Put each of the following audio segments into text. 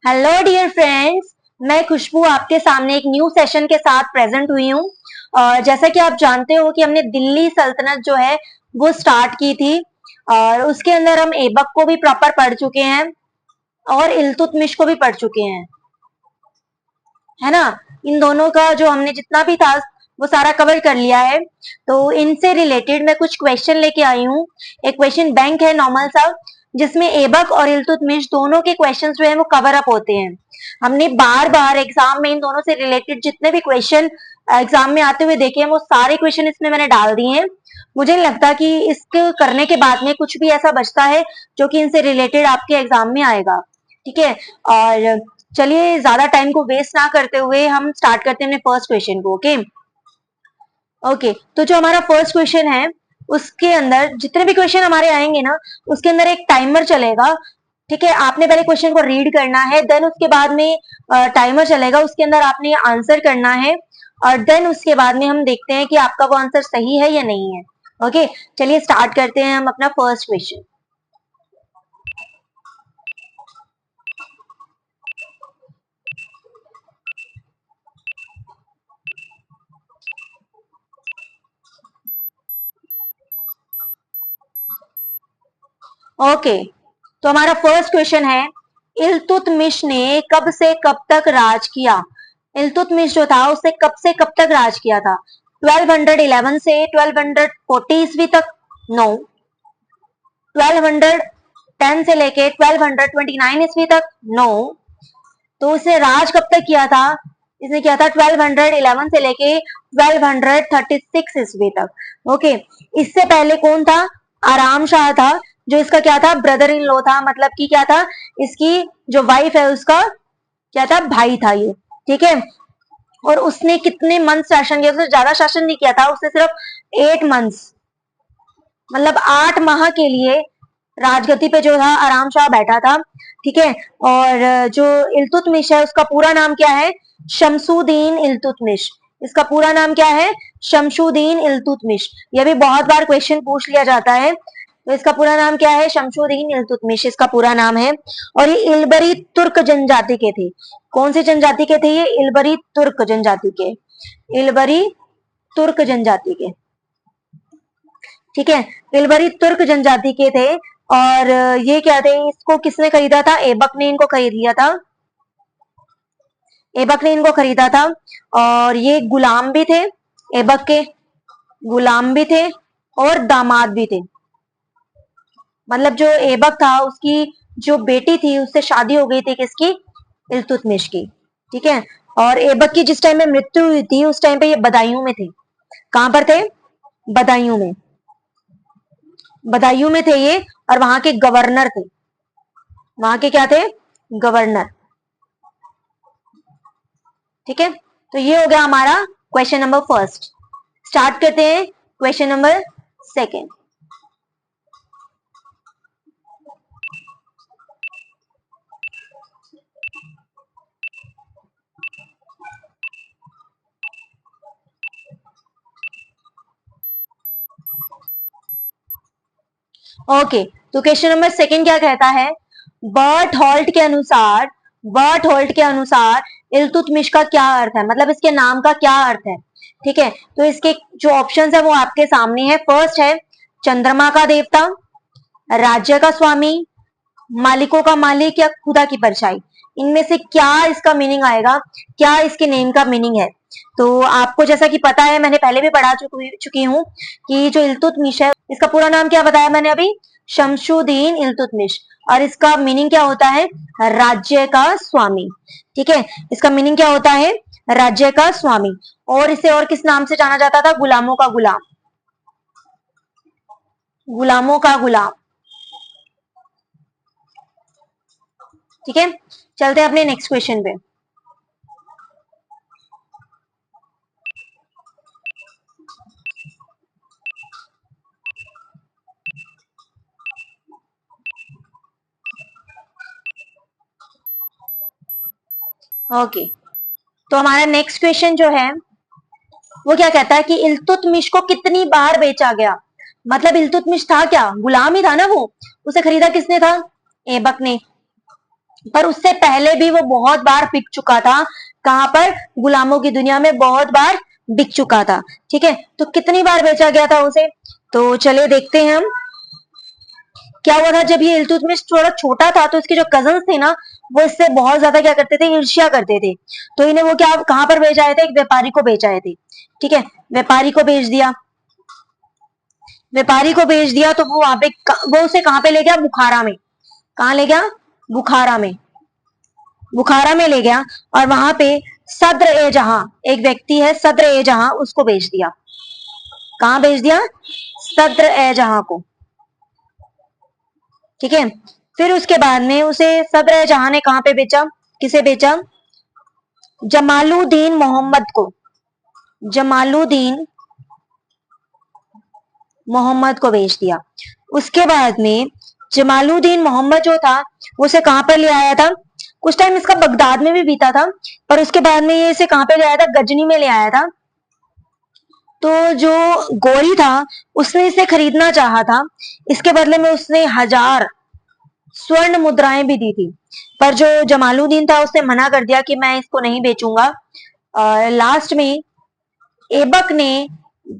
Hello dear friends, मैं खुशबू आपके सामने एक न्यू सेशन के साथ प्रेजेंट हुई हूँ। और जैसा कि आप जानते हो कि हमने दिल्ली सल्तनत जो है वो स्टार्ट की थी और उसके अंदर हम ऐबक को भी प्रॉपर पढ़ चुके हैं और इल्तुतमिश को भी पढ़ चुके हैं, है ना। इन दोनों का जो हमने जितना भी था वो सारा कवर कर लिया है। तो इनसे रिलेटेड मैं कुछ क्वेश्चन लेके आई हूँ। एक क्वेश्चन बैंक है नॉर्मल सा, जिसमें ऐबक और इल्तुतमिश दोनों के क्वेश्चंस जो है वो कवर अप होते हैं। हमने बार बार एग्जाम में इन दोनों से रिलेटेड जितने भी क्वेश्चन एग्जाम में आते हुए देखे हैं वो सारे क्वेश्चन इसमें मैंने डाल दिए हैं। मुझे नहीं लगता कि इसके करने के बाद में कुछ भी ऐसा बचता है जो कि इनसे रिलेटेड आपके एग्जाम में आएगा। ठीक है, और चलिए ज्यादा टाइम को वेस्ट ना करते हुए हम स्टार्ट करते हैं अपने फर्स्ट क्वेश्चन को। ओके, तो जो हमारा फर्स्ट क्वेश्चन है उसके अंदर जितने भी क्वेश्चन हमारे आएंगे ना उसके अंदर एक टाइमर चलेगा। ठीक है, आपने पहले क्वेश्चन को रीड करना है, देन उसके बाद में टाइमर चलेगा, उसके अंदर आपने आंसर करना है और देन उसके बाद में हम देखते हैं कि आपका वो आंसर सही है या नहीं है। ओके, चलिए स्टार्ट करते हैं हम अपना फर्स्ट क्वेश्चन। ओके, तो हमारा फर्स्ट क्वेश्चन है, इल्तुतमिश ने कब से कब तक राज किया। इल्तुतमिश जो था उसने कब से कब तक राज किया था? 1211 से 1240 ईस्वी तक? नो। 1210 से लेके 1229 ईस्वी तक? नो। तो उसने राज कब तक किया था? इसने किया था 1211 से लेके 1236 ईस्वी तक। ओके, इससे पहले कौन था? आराम शाह था, जो इसका क्या था, ब्रदर इन लॉ था, मतलब कि क्या था, इसकी जो वाइफ है उसका क्या था, भाई था ये। ठीक है, और उसने कितने मंथ शासन किया? उसने ज्यादा शासन नहीं किया था, उसने सिर्फ 8 मंथ्स, मतलब 8 माह के लिए राजगद्दी पे जो था आराम शाह बैठा था। ठीक है, और जो इल्तुतमिश है उसका पूरा नाम क्या है? शमसुद्दीन इल्तुतमिश। इसका पूरा नाम क्या है? शमसुद्दीन इल्तुतमिश। यह भी बहुत बार क्वेश्चन पूछ लिया जाता है। तो इसका पूरा नाम क्या है? शमसुद्दीन इल्तुतमिश इसका पूरा नाम है। और ये इलबरी तुर्क जनजाति के थे। कौन सी जनजाति के थे ये? इलबरी तुर्क जनजाति के। इलबरी तुर्क जनजाति के। ठीक है, इलबरी तुर्क जनजाति के थे। और ये क्या थे, इसको किसने खरीदा था? ऐबक ने इनको खरीद लिया था। ऐबक ने इनको खरीदा था और ये गुलाम भी थे, ऐबक के गुलाम भी थे और दामाद भी थे। मतलब जो ऐबक था उसकी जो बेटी थी उससे शादी हो गई थी किसकी? इल्तुतमिश की। ठीक है, और ऐबक की जिस टाइम में मृत्यु हुई थी उस टाइम पे ये बदायूं में थे। कहां पर थे? बदायूं में। बदायूं में थे ये, और वहां के गवर्नर थे। वहां के क्या थे? गवर्नर। ठीक है, तो ये हो गया हमारा क्वेश्चन नंबर फर्स्ट। स्टार्ट करते हैं क्वेश्चन नंबर सेकेंड। ओके, तो क्वेश्चन नंबर सेकेंड क्या कहता है? बर्ट हॉल्ट के अनुसार, बर्ट हॉल्ट के अनुसार इल्तुतमिश का क्या अर्थ है, मतलब इसके नाम का क्या अर्थ है? ठीक है, तो इसके जो ऑप्शंस है वो आपके सामने है। फर्स्ट है चंद्रमा का देवता, राज्य का स्वामी, मालिकों का मालिक या खुदा की परछाई। इनमें से क्या इसका मीनिंग आएगा? क्या इसके नेम का मीनिंग है? तो आपको जैसा कि पता है, मैंने पहले भी पढ़ा चुकी हूँ कि जो इल्तुतमिश है इसका पूरा नाम क्या बताया मैंने अभी? शमसुद्दीन इल्तुतमिश। और इसका मीनिंग क्या होता है? राज्य का स्वामी। ठीक है, इसका मीनिंग क्या होता है? राज्य का स्वामी। और इसे और किस नाम से जाना जाता था? गुलामों का गुलाम। गुलामों का गुलाम। ठीक है, चलते हैं अपने नेक्स्ट क्वेश्चन पे। ओके, तो हमारा नेक्स्ट क्वेश्चन जो है वो क्या कहता है कि इल्तुतमिश को कितनी बार बेचा गया? मतलब इल्तुतमिश था क्या? गुलाम ही था ना वो, उसे खरीदा किसने था? ऐबक ने। पर उससे पहले भी वो बहुत बार बिक चुका था। कहां पर? गुलामों की दुनिया में बहुत बार बिक चुका था। ठीक है, तो कितनी बार बेचा गया था उसे? तो चलिए देखते हैं हम क्या हुआ था। जब ये इल्तुतमिश थोड़ा छोटा था तो इसके जो कजन थे ना, वो इससे बहुत ज्यादा क्या करते थे, ईर्ष्या करते थे। तो इन्हें वो क्या, कहां पर बेच आए थे? एक व्यापारी को बेच आए थे। ठीक है, व्यापारी को बेच दिया। व्यापारी को बेच दिया तो वो वहां पे वो उसे कहां पे ले गया? बुखारा में। कहां ले गया? बुखारा में। बुखारा में ले गया और वहां पे सद्र ए जहां, एक व्यक्ति है सद्र ए जहां, उसको बेच दिया। कहां बेच दिया? सद्र ए जहां को। ठीक है, फिर उसके बाद में उसे सद्र ए जहां ने कहां पे बेचा? किसे बेचा? जमालुद्दीन मोहम्मद को। जमालुद्दीन मोहम्मद को बेच दिया। उसके बाद में जमालुद्दीन मोहम्मद जो था वो उसे कहां पर ले आया था? कुछ टाइम इसका बगदाद में भी बीता था, पर उसके बाद में ये इसे कहां पे ले आया था? गजनी में ले आया था। तो जो गोरी था उसने इसे खरीदना चाहा था। इसके बदले में उसने 1000 स्वर्ण मुद्राएं भी दी थी, पर जो जमालुद्दीन था उसने मना कर दिया कि मैं इसको नहीं बेचूंगा। लास्ट में ऐबक ने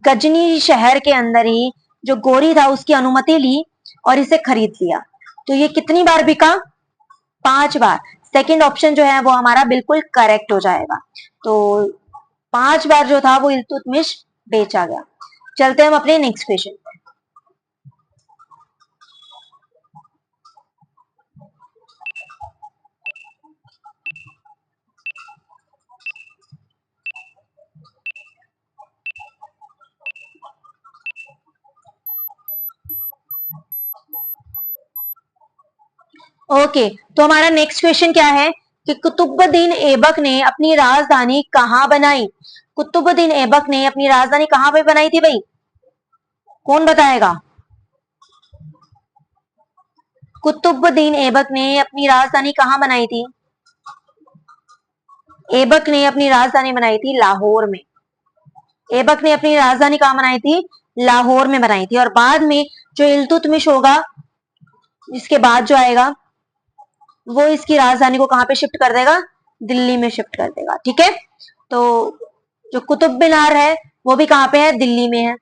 गजनी शहर के अंदर ही जो गोरी था उसकी अनुमति ली और इसे खरीद लिया। तो ये कितनी बार बिका? 5 बार। सेकंड ऑप्शन जो है वो हमारा बिल्कुल करेक्ट हो जाएगा। तो 5 बार जो था वो इल्तुतमिश बेचा गया। चलते हम अपने नेक्स्ट क्वेश्चन पे। ओके, तो हमारा नेक्स्ट क्वेश्चन क्या है कि कुतुबुद्दीन ऐबक ने अपनी राजधानी कहां बनाई? कुतुबुद्दीन ऐबक ने अपनी राजधानी कहां पे बनाई थी भाई? कौन बताएगा? कुतुबुद्दीन ऐबक ने अपनी राजधानी कहां बनाई थी? ऐबक ने अपनी राजधानी बनाई थी लाहौर में। ऐबक ने अपनी राजधानी कहां बनाई थी? लाहौर में बनाई थी। और बाद में जो इल्तुतमिश होगा, इसके बाद जो आएगा, वो इसकी राजधानी को कहां पे शिफ्ट कर देगा? दिल्ली में शिफ्ट कर देगा। ठीक है, तो जो कुतुब मीनार है वो भी कहां पे है? दिल्ली में है।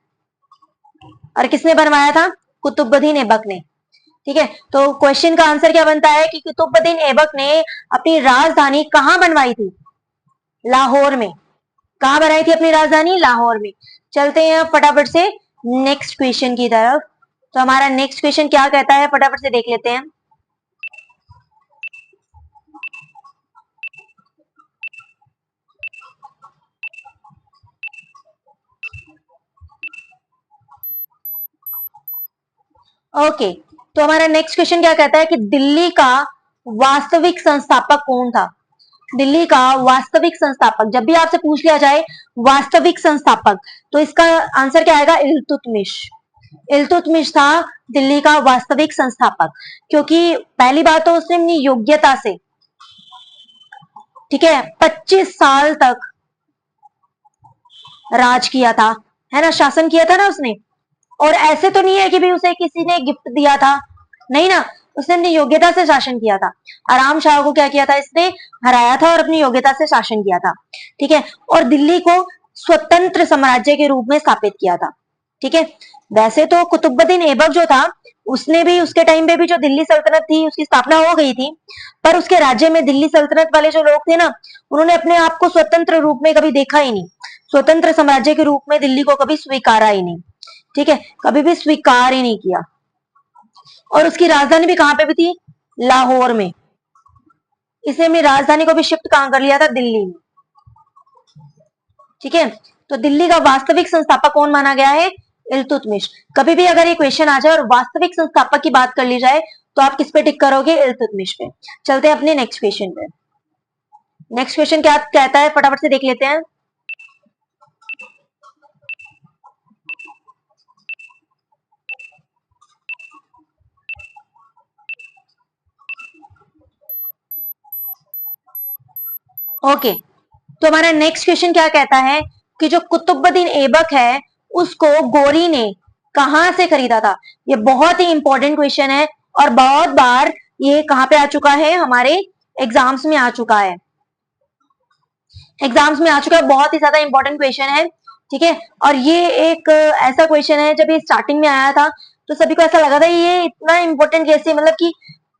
और किसने बनवाया था? कुतुबुद्दीन ऐबक ने। ठीक है, तो क्वेश्चन का आंसर क्या बनता है कि कुतुबुद्दीन ऐबक ने अपनी राजधानी कहां बनवाई थी? लाहौर में। कहां बनाई थी अपनी राजधानी? लाहौर में। चलते हैं फटाफट से नेक्स्ट क्वेश्चन की तरफ। तो हमारा नेक्स्ट क्वेश्चन क्या कहता है, फटाफट से देख लेते हैं। ओके, तो हमारा नेक्स्ट क्वेश्चन क्या कहता है कि दिल्ली का वास्तविक संस्थापक कौन था? दिल्ली का वास्तविक संस्थापक, जब भी आपसे पूछ लिया जाए वास्तविक संस्थापक, तो इसका आंसर क्या आएगा? इल्तुतमिश। इल्तुतमिश था दिल्ली का वास्तविक संस्थापक, क्योंकि पहली बात तो उसने अपनी योग्यता से, ठीक है, 25 साल तक राज किया था, है ना, शासन किया था ना उसने। और ऐसे तो नहीं है कि भी उसे किसी ने गिफ्ट दिया था, नहीं ना, उसने अपनी योग्यता से शासन किया था। आराम शाह को क्या किया था? इसने हराया था और अपनी योग्यता से शासन किया था। ठीक है, और दिल्ली को स्वतंत्र साम्राज्य के रूप में स्थापित किया था। ठीक है, वैसे तो कुतुबुद्दीन ऐबक जो था उसने भी, उसके टाइम पे भी जो दिल्ली सल्तनत थी उसकी स्थापना हो गई थी, पर उसके राज्य में दिल्ली सल्तनत वाले जो लोग थे ना, उन्होंने अपने आप को स्वतंत्र रूप में कभी देखा ही नहीं, स्वतंत्र साम्राज्य के रूप में दिल्ली को कभी स्वीकारा ही नहीं। ठीक है, कभी भी स्वीकार ही नहीं किया। और उसकी राजधानी भी कहां पे भी थी? लाहौर में। इसने अपनी राजधानी को भी शिफ्ट कहां कर लिया था? दिल्ली में। ठीक है, तो दिल्ली का वास्तविक संस्थापक कौन माना गया है? इल्तुतमिश। कभी भी अगर ये क्वेश्चन आ जाए और वास्तविक संस्थापक की बात कर ली जाए तो आप किस पे टिक करोगे? इल्तुतमिश पे। चलते हैं अपने नेक्स्ट क्वेश्चन पे। नेक्स्ट क्वेश्चन क्या कहता है, फटाफट से देख लेते हैं। ओके, तो हमारा नेक्स्ट क्वेश्चन क्या कहता है कि जो कुतुबुद्दीन ऐबक है उसको गोरी ने कहां से खरीदा था? ये बहुत ही इंपॉर्टेंट क्वेश्चन है और बहुत बार ये कहां पे आ चुका है? हमारे एग्जाम्स में आ चुका है, एग्जाम्स में आ चुका है, बहुत ही ज्यादा इंपॉर्टेंट क्वेश्चन है, ठीक है। और ये एक ऐसा क्वेश्चन है, जब ये स्टार्टिंग में आया था तो सभी को ऐसा लगा था ये इतना इंपॉर्टेंट कैसे, मतलब कि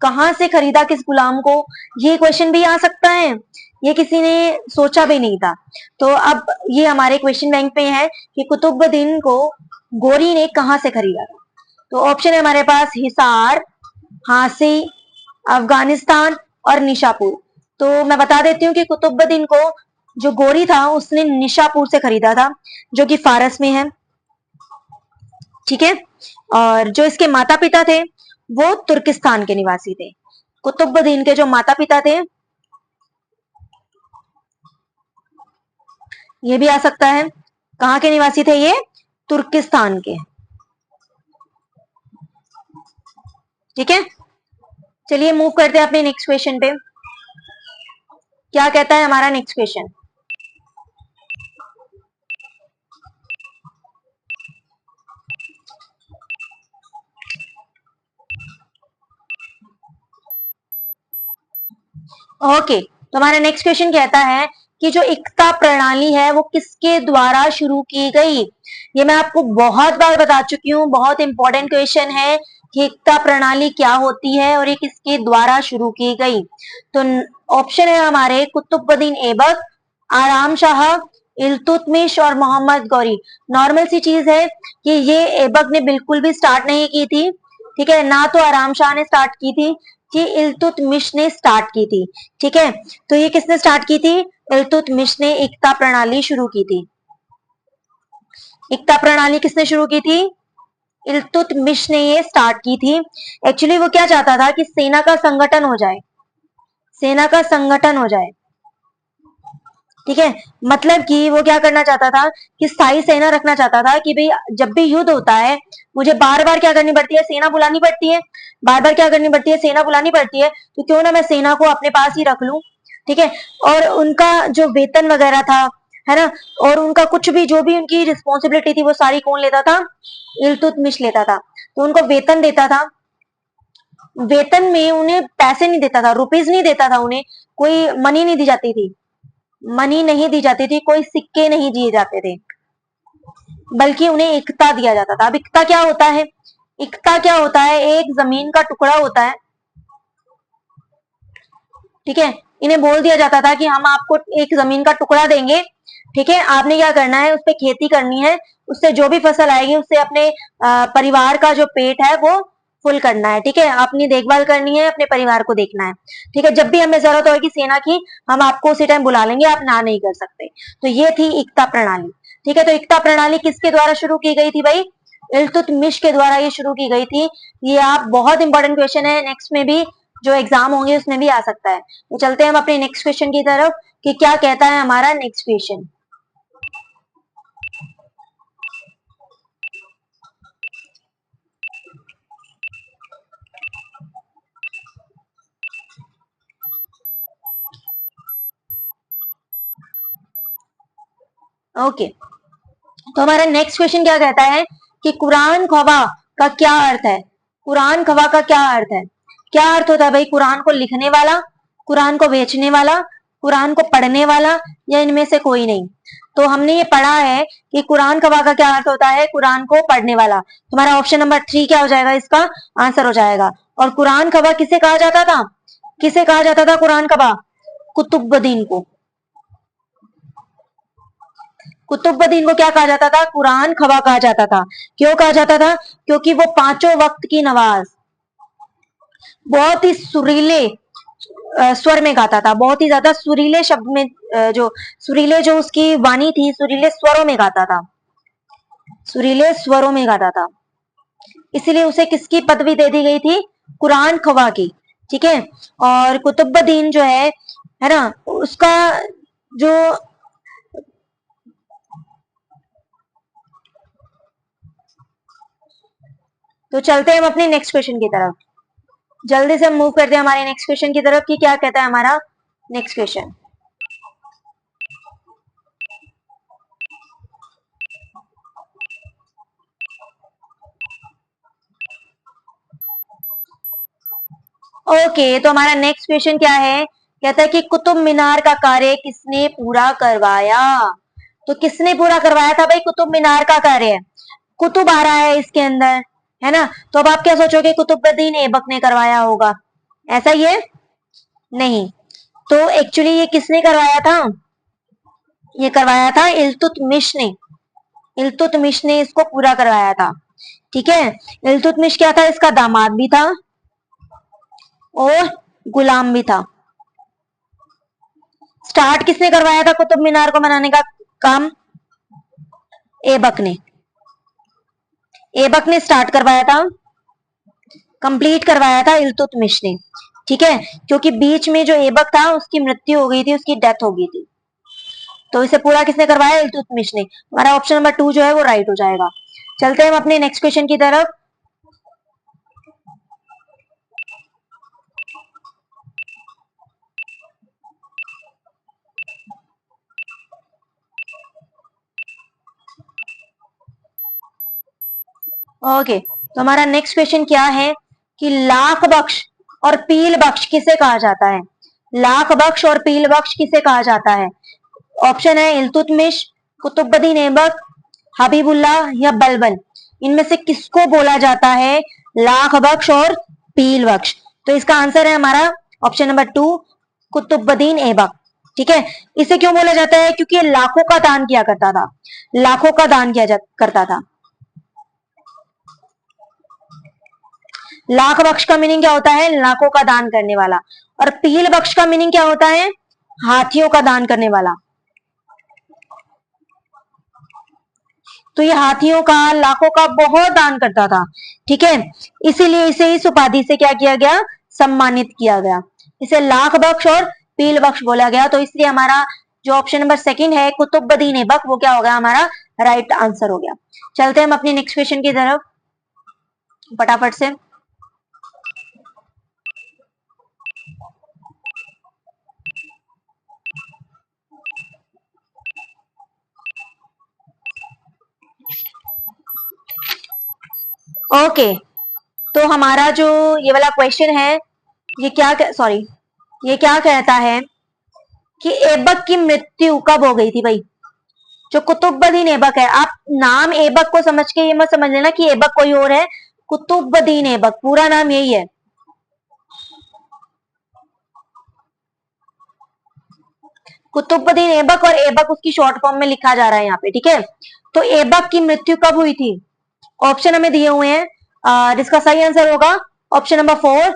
कहाँ से खरीदा किस गुलाम को, ये क्वेश्चन भी आ सकता है, ये किसी ने सोचा भी नहीं था। तो अब ये हमारे क्वेश्चन बैंक पे है कि कुतुबुद्दीन को गोरी ने कहाँ से खरीदा था। तो ऑप्शन है हमारे पास हिसार, हांसी, अफगानिस्तान और निशापुर। तो मैं बता देती हूँ कि कुतुबुद्दीन को जो गोरी था उसने निशापुर से खरीदा था, जो कि फारस में है, ठीक है। और जो इसके माता पिता थे वो तुर्किस्तान के निवासी थे। कुतुबुद्दीन के जो माता पिता थे, ये भी आ सकता है, कहाँ के निवासी थे ये, तुर्किस्तान के, ठीक है। चलिए मूव करते हैं अपने नेक्स्ट क्वेश्चन पे। क्या कहता है हमारा नेक्स्ट क्वेश्चन। ओके, तो हमारा नेक्स्ट क्वेश्चन कहता है कि जो एकता प्रणाली है वो किसके द्वारा शुरू की गई। ये मैं आपको बहुत बार बता चुकी हूँ, बहुत इंपॉर्टेंट क्वेश्चन है कि एकता प्रणाली क्या होती है और ये किसके द्वारा शुरू की गई। तो ऑप्शन है हमारे कुतुबुद्दीन ऐबक, आराम शाह, इल्तुतमिश और मोहम्मद गौरी। नॉर्मल सी चीज है कि ये ऐबक ने बिल्कुल भी स्टार्ट नहीं की थी, ठीक है, ना तो आराम शाह ने स्टार्ट की थी, कि इल्तुतमिश ने स्टार्ट की थी, ठीक है। तो ये किसने स्टार्ट की थी, इल्तुतमिश ने एकता प्रणाली शुरू की थी। एकता प्रणाली किसने शुरू की थी, इल्तुतमिश ने ये स्टार्ट की थी। एक्चुअली वो क्या चाहता था कि सेना का संगठन हो जाए, सेना का संगठन हो जाए, ठीक है। मतलब कि वो क्या करना चाहता था कि स्थायी सेना रखना चाहता था कि भाई जब भी युद्ध होता है मुझे बार बार क्या करनी पड़ती है, सेना बुलानी पड़ती है, बार बार क्या करनी पड़ती है, सेना बुलानी पड़ती है, तो क्यों ना मैं सेना को अपने पास ही रख लूं, ठीक है। और उनका जो वेतन वगैरह था, है ना, और उनका कुछ भी जो भी उनकी रिस्पॉन्सिबिलिटी थी वो सारी कौन लेता था, इल्तुतमिश लेता था। तो उनको वेतन देता था, वेतन में उन्हें पैसे नहीं देता था, रुपीज नहीं देता था, उन्हें कोई मनी नहीं दी जाती थी, मनी नहीं दी जाती थी, कोई सिक्के नहीं दिए जाते थे, बल्कि उन्हें इक्ता दिया जाता था। अब इक्ता क्या होता है, इक्ता क्या होता है, एक जमीन का टुकड़ा होता है, ठीक है। इन्हें बोल दिया जाता था कि हम आपको एक जमीन का टुकड़ा देंगे, ठीक है, आपने क्या करना है, उस पर खेती करनी है, उससे जो भी फसल आएगी उससे अपने परिवार का जो पेट है वो फुल करना है, ठीक है, अपनी देखभाल करनी है, अपने परिवार को देखना है, ठीक है। जब भी हमें जरूरत होगी सेना की हम आपको उसी टाइम बुला लेंगे, आप ना नहीं कर सकते। तो ये थी एकता प्रणाली, ठीक है। तो एकता प्रणाली किसके द्वारा शुरू की गई थी भाई, इल्तुतमिश के द्वारा ये शुरू की गई थी। ये आप बहुत इंपॉर्टेंट क्वेश्चन है, नेक्स्ट में भी जो एग्जाम होंगे उसमें भी आ सकता है। तो चलते हैं हम अपने नेक्स्ट क्वेश्चन की तरफ कि क्या कहता है हमारा नेक्स्ट क्वेश्चन। ओके, तो हमारा नेक्स्ट क्वेश्चन क्या कहता है कि कुरान खवा का क्या अर्थ है। कुरान खवा का क्या अर्थ है, क्या अर्थ होता है भाई, कुरान को लिखने वाला, कुरान को बेचने वाला, कुरान को पढ़ने वाला, या इनमें से कोई नहीं। तो हमने ये पढ़ा है कि कुरान खवा का क्या अर्थ होता है, कुरान को पढ़ने वाला। तुम्हारा ऑप्शन नंबर 3 क्या हो जाएगा, इसका आंसर हो जाएगा। और कुरान खवा किसे कहा जाता था, किसे कहा जाता था कुरान खवा, कुतुबुद्दीन को। कुतुबुद्दीन को क्या कहा जाता था, कुरान खवा कहा जाता था। क्यों कहा जाता था, क्योंकि वो पांचों वक्त की नमाज बहुत ही सुरीले स्वर में गाता था, बहुत ही ज्यादा सुरीले शब्द में, जो सुरीले जो उसकी वाणी थी, सुरीले स्वरों में गाता था, सुरीले स्वरों में गाता था। इसीलिए उसे किसकी पदवी दे दी गई थी, कुरान खवा की, ठीक है। और कुतुबुद्दीन जो है ना, उसका जो, तो चलते हैं हम अपने नेक्स्ट क्वेश्चन की तरफ, जल्दी से हम मूव करते हैं हमारे नेक्स्ट क्वेश्चन की तरफ कि क्या कहता है हमारा नेक्स्ट क्वेश्चन। ओके, तो हमारा नेक्स्ट क्वेश्चन क्या है कहता है कि कुतुब मीनार का कार्य किसने पूरा करवाया। तो किसने पूरा करवाया था भाई कुतुब मीनार का कार्य? कुतुब आ रहा है इसके अंदर, है ना। तो अब आप क्या सोचोगे, कुतुबुद्दीन ऐबक ने करवाया होगा, ऐसा ही है? नहीं। तो एक्चुअली ये किसने करवाया था? ये करवाया था इल्तुतमिश ने। इल्तुतमिश ने इसको पूरा करवाया था। ठीक है। इल्तुतमिश क्या था? इसका दामाद भी था और गुलाम भी था। स्टार्ट किसने करवाया था कुतुब मीनार को बनाने का काम? ऐबक ने। ऐबक ने स्टार्ट करवाया था, कंप्लीट करवाया था इल्तुतमिश ने। ठीक है। क्योंकि बीच में जो ऐबक था उसकी मृत्यु हो गई थी, उसकी डेथ हो गई थी। तो इसे पूरा किसने करवाया? इल्तुतमिश ने। हमारा ऑप्शन नंबर 2 जो है वो राइट हो जाएगा। चलते हैं हम अपने नेक्स्ट क्वेश्चन की तरफ। ओके, तो हमारा नेक्स्ट क्वेश्चन क्या है कि लाख बख्श और पील बख्श किसे कहा जाता है? लाख बख्श और पील बख्श किसे कहा जाता है? ऑप्शन है इल्तुतमिश, कुतुबुद्दीन ऐबक, हबीबुल्लाह या बलबन। इनमें से किसको बोला जाता है लाख बख्श और पील बख्श? तो इसका आंसर है हमारा ऑप्शन नंबर 2, कुतुबुद्दीन ऐबक। ठीक है। इसे क्यों बोला जाता है? क्योंकि ये लाखों का दान किया करता था, लाखों का दान किया करता था। लाख बख्श का मीनिंग क्या होता है? लाखों का दान करने वाला। और पील बख्श का मीनिंग क्या होता है? हाथियों का दान करने वाला। तो ये हाथियों का, लाखों का बहुत दान करता था। ठीक है। इसीलिए इसे इस उपाधि से क्या किया गया? सम्मानित किया गया। इसे लाख बख्श और पील बख्श बोला गया। तो इसलिए हमारा जो ऑप्शन नंबर 2 है कुतुबुद्दीन ऐबक, वो क्या हो गया? हमारा राइट आंसर हो गया। चलते हैं हम अपनी नेक्स्ट क्वेश्चन की तरफ फटाफट से। ओके, तो हमारा जो ये वाला क्वेश्चन है, ये क्या, सॉरी, ये क्या कहता है कि ऐबक की मृत्यु कब हो गई थी भाई? जो कुतुबुद्दीन ऐबक है, आप नाम ऐबक को समझ के ये मत समझ लेना कि ऐबक कोई और है। कुतुबुद्दीन ऐबक पूरा नाम यही है। कुतुबुद्दीन ऐबक, और ऐबक उसकी शॉर्ट फॉर्म में लिखा जा रहा है यहाँ पे। ठीक है। तो ऐबक की मृत्यु कब हुई थी? ऑप्शन हमें दिए हुए हैं, जिसका सही आंसर होगा ऑप्शन नंबर 4,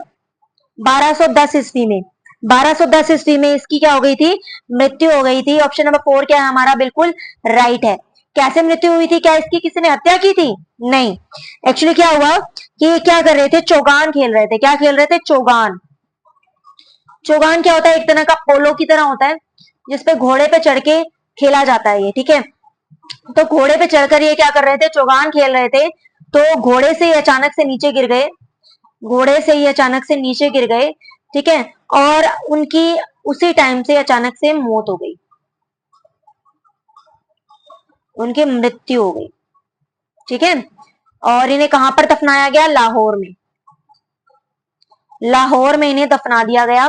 1210 ईस्वी में। 1210 ईस्वी में इसकी क्या हो गई थी? मृत्यु हो गई थी। ऑप्शन नंबर 4 क्या है हमारा? बिल्कुल राइट है। कैसे मृत्यु हुई थी? क्या इसकी किसी ने हत्या की थी? नहीं। एक्चुअली क्या हुआ कि क्या कर रहे थे? चौगान खेल रहे थे। क्या खेल रहे थे? चौगान। चौगान क्या होता है? एक तरह का पोलो की तरह होता है, जिसपे घोड़े पे चढ़ के खेला जाता है ये। ठीक है। तो घोड़े पे चढ़कर ये क्या कर रहे थे? चौगान खेल रहे थे। तो घोड़े से अचानक से नीचे गिर गए, घोड़े से ही अचानक से नीचे गिर गए। ठीक है। और उनकी उसी टाइम से अचानक से मौत हो गई, उनकी मृत्यु हो गई। ठीक है। और इन्हें कहां पर दफनाया गया? लाहौर में। लाहौर में इन्हें दफना दिया गया।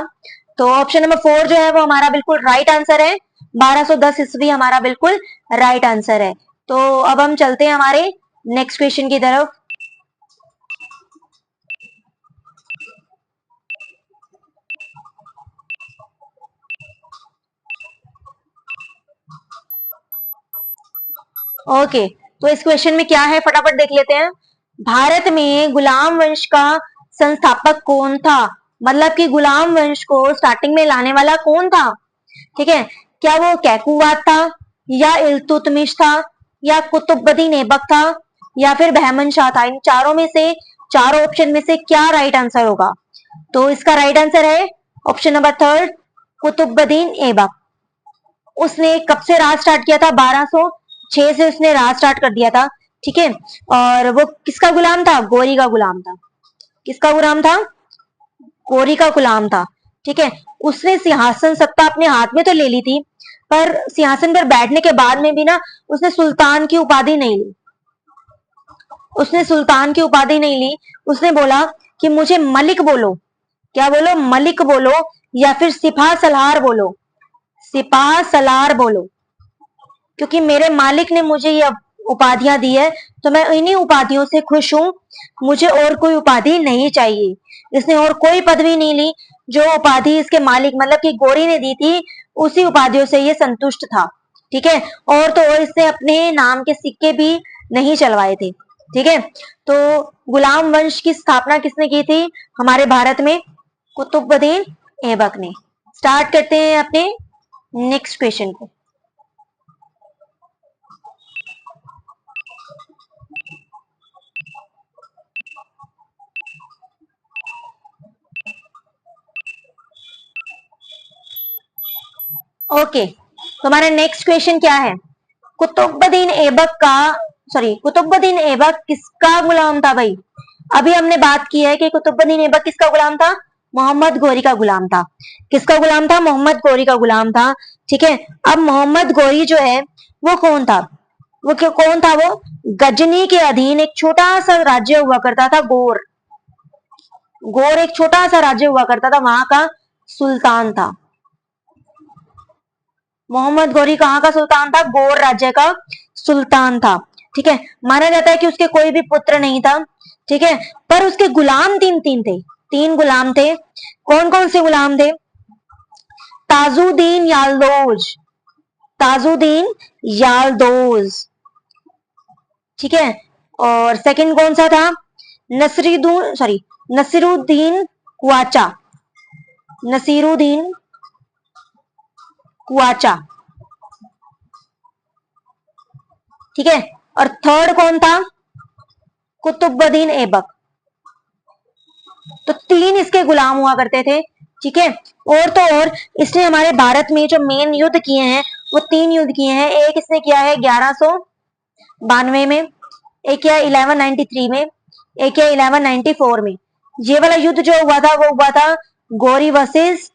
तो ऑप्शन नंबर 4 जो है वो हमारा बिल्कुल राइट आंसर है। 1210 ईस्वी हमारा बिल्कुल राइट आंसर है। तो अब हम चलते हैं हमारे नेक्स्ट क्वेश्चन की तरफ। ओके, तो इस क्वेश्चन में क्या है फटाफट देख लेते हैं। भारत में गुलाम वंश का संस्थापक कौन था? मतलब कि गुलाम वंश को स्टार्टिंग में लाने वाला कौन था? ठीक है। क्या वो कैकुवात था, या इल्तुतमिश था, या कुतुबुद्दीन ऐबक था, या फिर बहमन शाह था? इन चारों में से, चारों ऑप्शन में से क्या राइट आंसर होगा? तो इसका राइट आंसर है ऑप्शन नंबर 3, कुतुबुद्दीन ऐबक। उसने कब से राज स्टार्ट किया था? 1206 से उसने राज स्टार्ट कर दिया था। ठीक है। और वो किसका गुलाम था? गौरी का गुलाम था। किसका गुलाम था? गौरी का गुलाम था। ठीक है। उसने सिंहासन सत्ता अपने हाथ में तो ले ली थी, पर सिंहासन पर बैठने के बाद में भी ना उसने सुल्तान की उपाधि नहीं ली। उसने सुल्तान की उपाधि नहीं ली। उसने बोला कि मुझे मलिक बोलो। क्या बोलो? मलिक बोलो। या फिर सिपाह सलार बोलो, सिपाह सलार बोलो, क्योंकि मेरे मालिक ने मुझे ये उपाधियां दी है तो मैं इन्हीं उपाधियों से खुश हूं, मुझे और कोई उपाधि नहीं चाहिए। इसने और कोई पदवी नहीं ली, जो उपाधि इसके मालिक मतलब कि गौरी ने दी थी उसी उपाधियों से ये संतुष्ट था। ठीक है, और तो और इसने अपने नाम के सिक्के भी नहीं चलवाए थे। ठीक है, तो गुलाम वंश की स्थापना किसने की थी हमारे भारत में? कुतुबुद्दीन ऐबक ने। स्टार्ट करते हैं अपने नेक्स्ट क्वेश्चन को। ओके, तो हमारा नेक्स्ट क्वेश्चन क्या है? कुतुबुद्दीन ऐबक का कुतुबुद्दीन ऐबक किसका गुलाम था भाई? अभी हमने बात की है कि कुतुबुद्दीन ऐबक किसका गुलाम था? मोहम्मद गौरी का गुलाम था। किसका गुलाम था? मोहम्मद गौरी का गुलाम था। ठीक है, अब मोहम्मद गौरी जो है वो कौन था? कौन था वो? गजनी के अधीन एक छोटा सा राज्य हुआ करता था, गौर। गौर एक छोटा सा राज्य हुआ करता था, वहां का सुल्तान था। मोहम्मद गौरी कहाँ का सुल्तान था? गौर राज्य का सुल्तान था। ठीक है, माना जाता है कि उसके कोई भी पुत्र नहीं था। ठीक है, पर उसके गुलाम तीन गुलाम थे। कौन कौन से गुलाम थे? ताजुद्दीन याल्दोज, ताजुद्दीन याल्दोज। ठीक है, और सेकंड कौन सा था? नसीरुद्दीन कुआचा, नसीरुद्दीन कुआचा। ठीक है, और थर्ड कौन था? कुतुबुद्दीन ऐबक। तो तीन इसके गुलाम हुआ करते थे। ठीक है, और तो और इसने हमारे भारत में जो मेन युद्ध किए हैं वो तीन युद्ध किए हैं। एक इसने किया है 1192 में, एक किया 1193 में, एक किया 1194 में। ये वाला युद्ध जो हुआ था वो हुआ था गौरी वर्सेस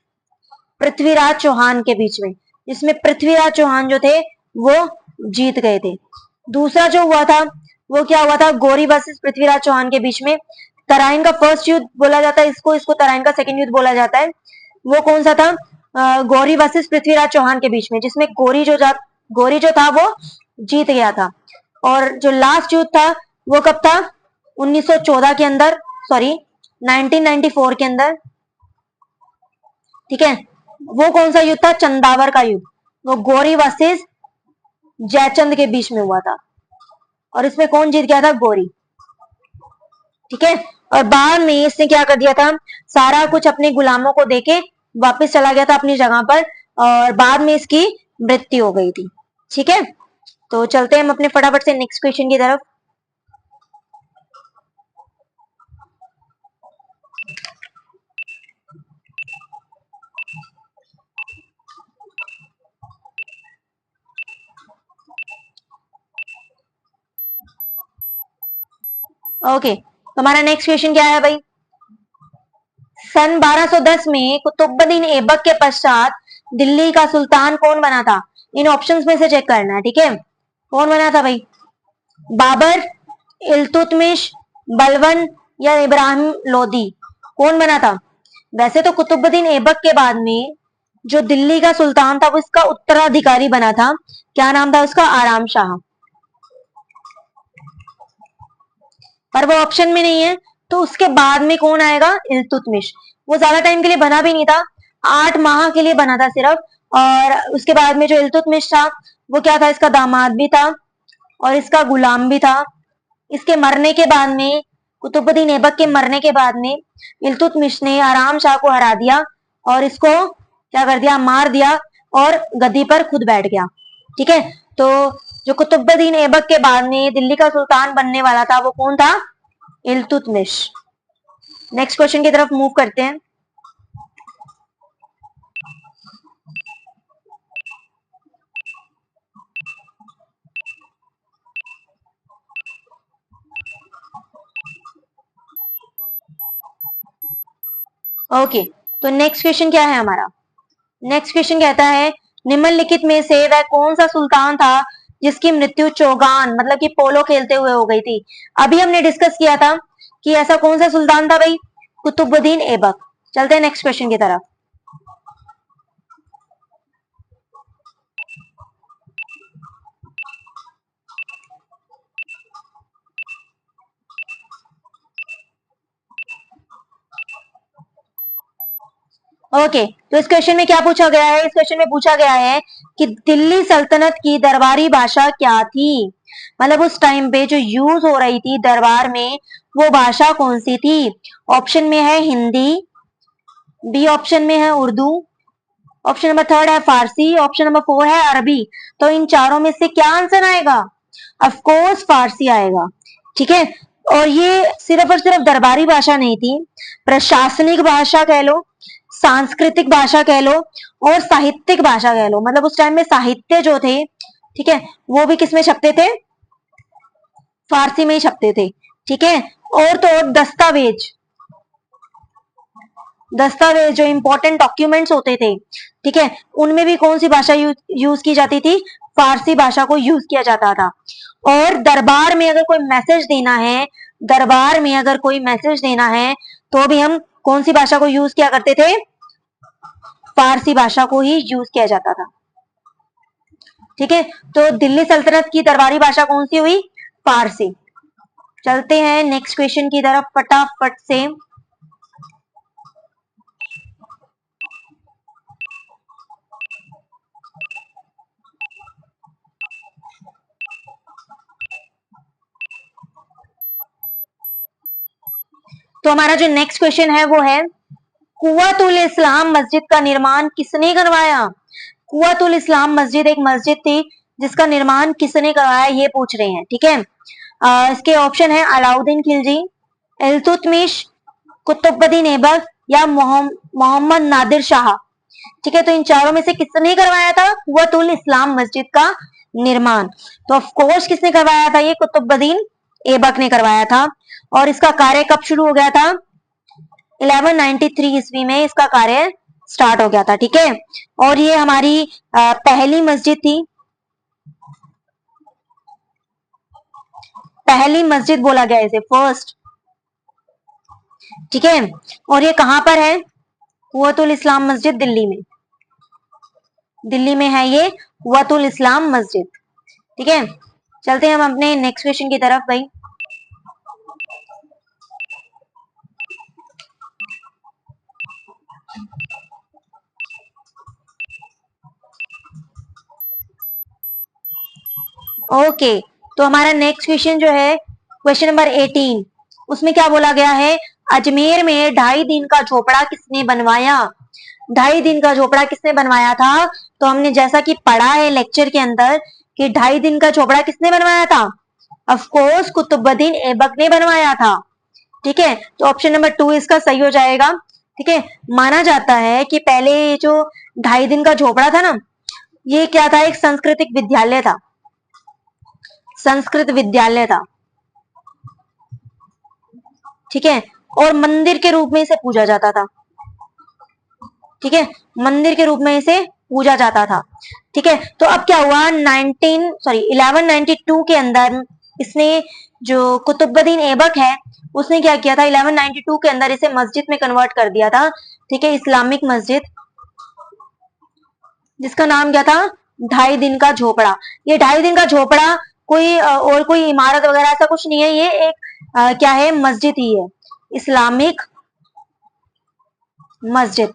पृथ्वीराज चौहान के बीच में, जिसमें पृथ्वीराज चौहान जो थे वो जीत गए थे। दूसरा जो हुआ था वो क्या हुआ था? गौरी वर्सेस पृथ्वीराज चौहान के बीच में। तराइन का फर्स्ट युद्ध बोला जाता है इसको तराइन का सेकंड युद्ध बोला जाता है। वो कौन सा था? गौरी वर्सेस पृथ्वीराज चौहान के बीच में, जिसमें गौरी जो था वो जीत गया था। और जो लास्ट युद्ध था वो कब था? 1914 के अंदर, सॉरी 1994 के अंदर। ठीक है, वो कौन सा युद्ध था? चंदावर का युद्ध। वो गौरी वर्सेस जयचंद के बीच में हुआ था, और इसमें कौन जीत गया था? गौरी। ठीक है, और बाद में इसने क्या कर दिया था? सारा कुछ अपने गुलामों को देके वापस चला गया था अपनी जगह पर, और बाद में इसकी मृत्यु हो गई थी। ठीक है, तो चलते हैं हम अपने फटाफट से नेक्स्ट क्वेश्चन की तरफ। ओके, तो हमारा नेक्स्ट क्वेश्चन क्या है भाई? सन 1210 में कुतुबुद्दीन ऐबक के पश्चात दिल्ली का सुल्तान कौन बना था? इन ऑप्शंस में से चेक करना है। ठीक है, कौन बना था भाई? बाबर, इल्तुतमिश, बलबन या इब्राहिम लोदी? कौन बना था? वैसे तो कुतुबुद्दीन ऐबक के बाद में जो दिल्ली का सुल्तान था वो इसका उत्तराधिकारी बना था। क्या नाम था उसका? आराम शाह। पर वो ऑप्शन में नहीं है, तो उसके बाद में कौन आएगा? इल्तुतमिश। वो ज्यादा टाइम के लिए बना भी नहीं था, 8 माह के लिए बना था सिर्फ। और उसके बाद में जो इल्तुतमिश था वो क्या था? इसका दामाद भी था और इसका गुलाम भी था। इसके मरने के बाद में, कुतुबुद्दीन ऐबक के मरने के बाद में इल्तुतमिश ने आराम शाह को हरा दिया और इसको क्या कर दिया? मार दिया और गद्दी पर खुद बैठ गया। ठीक है, तो जो कुतुबुद्दीन ऐबक के बाद में दिल्ली का सुल्तान बनने वाला था वो कौन था? इल्तुतमिश। नेक्स्ट क्वेश्चन की तरफ मूव करते हैं। ओके, तो नेक्स्ट क्वेश्चन क्या है हमारा? नेक्स्ट क्वेश्चन कहता है निम्नलिखित में से वह कौन सा सुल्तान था जिसकी मृत्यु चौगान मतलब कि पोलो खेलते हुए हो गई थी? अभी हमने डिस्कस किया था कि ऐसा कौन सा सुल्तान था भाई? कुतुबुद्दीन ऐबक। चलते हैं नेक्स्ट क्वेश्चन की तरफ। ओके, तो इस क्वेश्चन में क्या पूछा गया है? इस क्वेश्चन में पूछा गया है कि दिल्ली सल्तनत की दरबारी भाषा क्या थी, मतलब उस टाइम पे जो यूज हो रही थी दरबार में वो भाषा कौन सी थी? ऑप्शन में है हिंदी, बी ऑप्शन में है उर्दू, ऑप्शन नंबर थर्ड है फारसी, ऑप्शन नंबर फोर है अरबी। तो इन चारों में से क्या आंसर आएगा? ऑफ कोर्स फारसी आएगा। ठीक है, और ये सिर्फ और सिर्फ दरबारी भाषा नहीं थी, प्रशासनिक भाषा कह लो, सांस्कृतिक भाषा कह लो और साहित्यिक भाषा कह लो। मतलब उस टाइम में साहित्य जो थे, ठीक है, वो भी किसमें छपते थे? फारसी में ही छपते थे। ठीक है, और तो और दस्तावेज, दस्तावेज जो इंपॉर्टेंट डॉक्यूमेंट्स होते थे, ठीक है, उनमें भी कौन सी भाषा यूज की जाती थी? फारसी भाषा को यूज किया जाता था। और दरबार में अगर कोई मैसेज देना है, दरबार में अगर कोई मैसेज देना है तो भी हम कौन सी भाषा को यूज किया करते थे? फारसी भाषा को ही यूज किया जाता था। ठीक है, तो दिल्ली सल्तनत की दरबारी भाषा कौन सी हुई? फारसी। चलते हैं नेक्स्ट क्वेश्चन की तरफ फटाफट से। तो हमारा जो नेक्स्ट क्वेश्चन है वो है, कुव्वतुल इस्लाम मस्जिद का निर्माण किसने करवाया? कुव्वतुल इस्लाम मस्जिद एक मस्जिद थी जिसका निर्माण किसने करवाया, ये पूछ रहे हैं। ठीक है, इसके ऑप्शन है अलाउद्दीन खिलजी, इल्तुतमिश, कुतुबुद्दीन ऐबक या मोहम्मद नादिर शाह। ठीक है, तो इन चारों में से किसने करवाया था कुव्वतुल इस्लाम मस्जिद का निर्माण? तो ऑफ कोर्स किसने करवाया था? ये कुतुबुद्दीन ऐबक ने करवाया था। और इसका कार्य कब शुरू हो गया था? 1193 ईस्वी में इसका कार्य स्टार्ट हो गया था। ठीक है, और ये हमारी पहली मस्जिद थी, पहली मस्जिद बोला गया इसे, फर्स्ट। ठीक है, और ये कहां पर है? कुव्वतुल इस्लाम मस्जिद दिल्ली में, दिल्ली में है ये कुव्वतुल इस्लाम मस्जिद। ठीक है, चलते हैं हम अपने नेक्स्ट क्वेश्चन की तरफ भाई। ओके, तो हमारा नेक्स्ट क्वेश्चन जो है क्वेश्चन नंबर 18, उसमें क्या बोला गया है? अजमेर में 2.5 दिन का झोपड़ा किसने बनवाया? 2.5 दिन का झोपड़ा किसने बनवाया था? तो हमने जैसा कि पढ़ा है लेक्चर के अंदर कि 2.5 दिन का झोपड़ा किसने बनवाया था? ऑफ कोर्स कुतुबुद्दीन ऐबक ने बनवाया था। ठीक है, तो ऑप्शन नंबर 2 इसका सही हो जाएगा। ठीक है, माना जाता है कि पहले ये जो 2.5 दिन का झोपड़ा था ना, ये क्या था? एक सांस्कृतिक विद्यालय था, संस्कृत विद्यालय था। ठीक है, और मंदिर के रूप में इसे पूजा जाता था। ठीक है, मंदिर के रूप में इसे पूजा जाता था। ठीक है, तो अब क्या हुआ? 1192 के अंदर इसने, जो कुतुबुद्दीन ऐबक है, उसने क्या किया था? 1192 के अंदर इसे मस्जिद में कन्वर्ट कर दिया था। ठीक है, इस्लामिक मस्जिद, जिसका नाम क्या था? 2.5 दिन का झोपड़ा। ये 2.5 दिन का झोपड़ा कोई और कोई इमारत वगैरह ऐसा कुछ नहीं है, ये एक क्या है? मस्जिद ही है, इस्लामिक मस्जिद।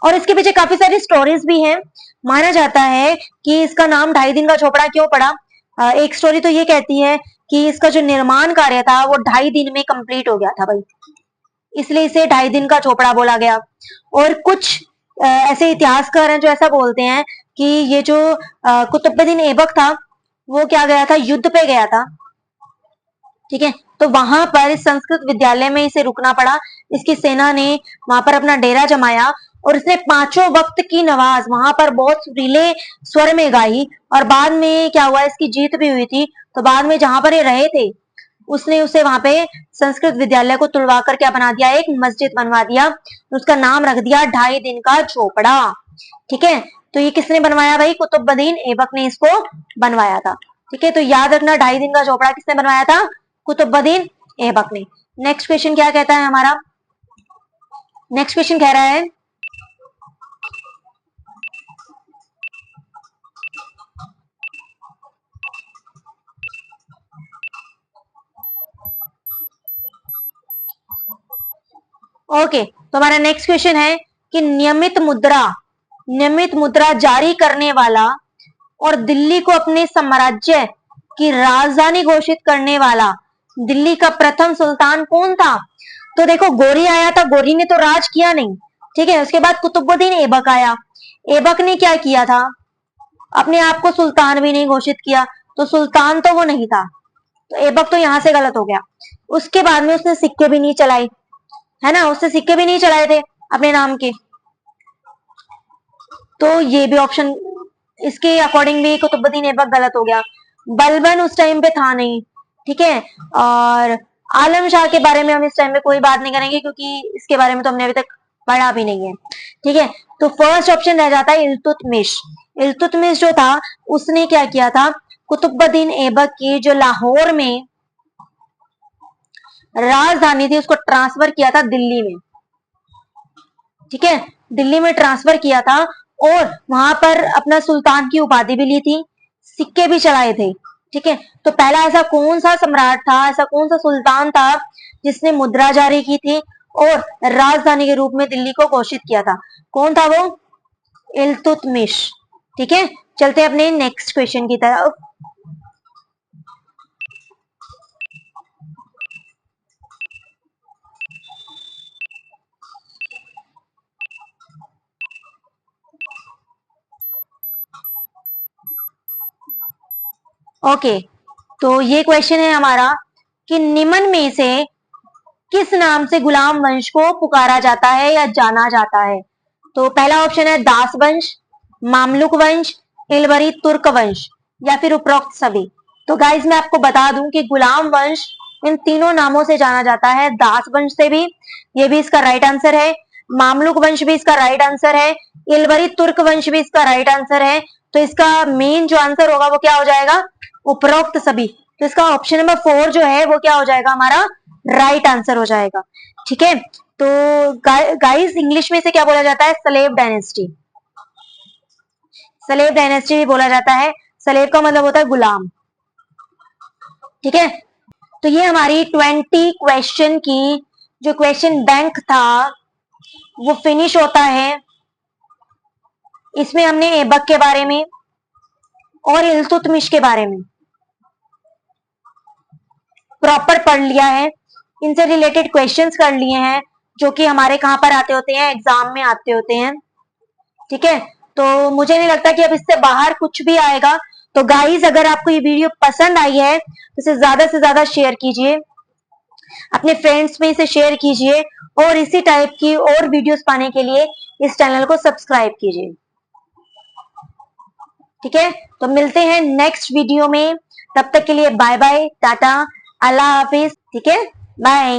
और इसके पीछे काफी सारी स्टोरीज भी हैं। माना जाता है कि इसका नाम 2.5 दिन का झोपड़ा क्यों पड़ा? एक स्टोरी तो ये कहती है कि इसका जो निर्माण कार्य था वो 2.5 दिन में कंप्लीट हो गया था भाई, इसलिए इसे 2.5 दिन का झोपड़ा बोला गया। और कुछ ऐसे इतिहासकार हैं जो ऐसा बोलते हैं कि ये जो कुतुबुद्दीन ऐबक था वो क्या गया था? युद्ध पे गया था। ठीक है, तो वहां पर इस संस्कृत विद्यालय में इसे रुकना पड़ा। इसकी सेना ने वहां पर अपना डेरा जमाया और इसने 5 वक्त की नमाज वहां पर बहुत सुरीले स्वर में गाई। और बाद में क्या हुआ? इसकी जीत भी हुई थी, तो बाद में जहां पर ये रहे थे उसने उसे वहां पे संस्कृत विद्यालय को तुड़वा कर क्या बना दिया? एक मस्जिद बनवा दिया, उसका नाम रख दिया 2.5 दिन का झोपड़ा। ठीक है, तो ये किसने बनवाया भाई? कुतुबुद्दीन ऐबक ने इसको बनवाया था। ठीक है, तो याद रखना 2.5 दिन का झोपड़ा किसने बनवाया था? कुतुबुद्दीन ऐबक ने। नेक्स्ट क्वेश्चन क्या कहता है हमारा? नेक्स्ट क्वेश्चन कह रहा है, ओके, तो हमारा नेक्स्ट क्वेश्चन है कि नियमित मुद्रा जारी करने वाला और दिल्ली को अपने साम्राज्य की राजधानी घोषित करने वाला दिल्ली का प्रथम सुल्तान कौन था? तो देखो, गोरी आया था, गोरी ने तो राज किया नहीं, ठीक है। उसके बाद कुतुबुद्दीन ऐबक आया, ऐबक ने क्या किया था, अपने आप को सुल्तान भी नहीं घोषित किया, तो सुल्तान तो वो नहीं था, तो ऐबक तो यहां से गलत हो गया। उसके बाद में उसने सिक्के भी नहीं चलाए, है ना, उसने सिक्के भी नहीं चलाए थे अपने नाम के, तो ये भी ऑप्शन इसके अकॉर्डिंग भी कुतुबुद्दीन ऐबक गलत हो गया। बलबन उस टाइम पे था नहीं, ठीक है। और आलम शाह के बारे में हम इस टाइम पे कोई बात नहीं करेंगे, क्योंकि इसके बारे में तो हमने अभी तक पढ़ा भी नहीं है, ठीक है। तो फर्स्ट ऑप्शन रह जाता है इल्तुतमिश। इल्तुतमिश जो था, उसने क्या किया था, कुतुबुद्दीन ऐबक की जो लाहौर में राजधानी थी उसको ट्रांसफर किया था दिल्ली में, ठीक है, दिल्ली में ट्रांसफर किया था, और वहां पर अपना सुल्तान की उपाधि भी ली थी, सिक्के भी चढ़ाए थे, ठीक है। तो पहला ऐसा कौन सा सम्राट था, ऐसा कौन सा सुल्तान था जिसने मुद्रा जारी की थी और राजधानी के रूप में दिल्ली को घोषित किया था? कौन था वो? इल्तुतमिश, ठीक है। चलते हैं अपने नेक्स्ट क्वेश्चन की तरफ। ओके, तो ये क्वेश्चन है हमारा कि निम्न में से किस नाम से गुलाम वंश को पुकारा जाता है या जाना जाता है? तो पहला ऑप्शन है दास वंश, मामलुक वंश, इलवरी तुर्क वंश, या फिर उपरोक्त सभी। तो गाइज मैं आपको बता दूं कि गुलाम वंश इन तीनों नामों से जाना जाता है। दास वंश से भी, ये भी इसका राइट आंसर है, मामलुक वंश भी इसका राइट आंसर है, इलवरी तुर्क वंश भी इसका राइट आंसर है। तो इसका मेन जो आंसर होगा वो क्या हो जाएगा? उपरोक्त सभी। तो इसका ऑप्शन नंबर 4 जो है वो क्या हो जाएगा हमारा? राइट आंसर हो जाएगा, ठीक है। तो गाइस इंग्लिश में से क्या बोला जाता है? Slave dynasty. स्लेव डायनेस्टी भी बोला जाता है, स्लेव का मतलब होता है गुलाम, ठीक है। तो ये हमारी 20 क्वेश्चन की जो क्वेश्चन बैंक था वो फिनिश होता है। इसमें हमने ऐबक के बारे में और इल्तुतमिश के बारे में प्रॉपर पढ़ लिया है, इनसे रिलेटेड क्वेश्चंस कर लिए हैं जो कि हमारे कहां पर आते होते हैं? एग्जाम में आते होते हैं, ठीक है। तो मुझे नहीं लगता कि अब इससे बाहर कुछ भी आएगा। तो गाइस अगर आपको ये वीडियो पसंद आई है तो इसे ज्यादा से ज्यादा शेयर कीजिए, अपने फ्रेंड्स में इसे शेयर कीजिए, और इसी टाइप की और वीडियोस पाने के लिए इस चैनल को सब्सक्राइब कीजिए, ठीक है। तो मिलते हैं नेक्स्ट वीडियो में, तब तक के लिए बाय बाय, टाटा, अल्लाह हाफिज, ठीक है, बाय।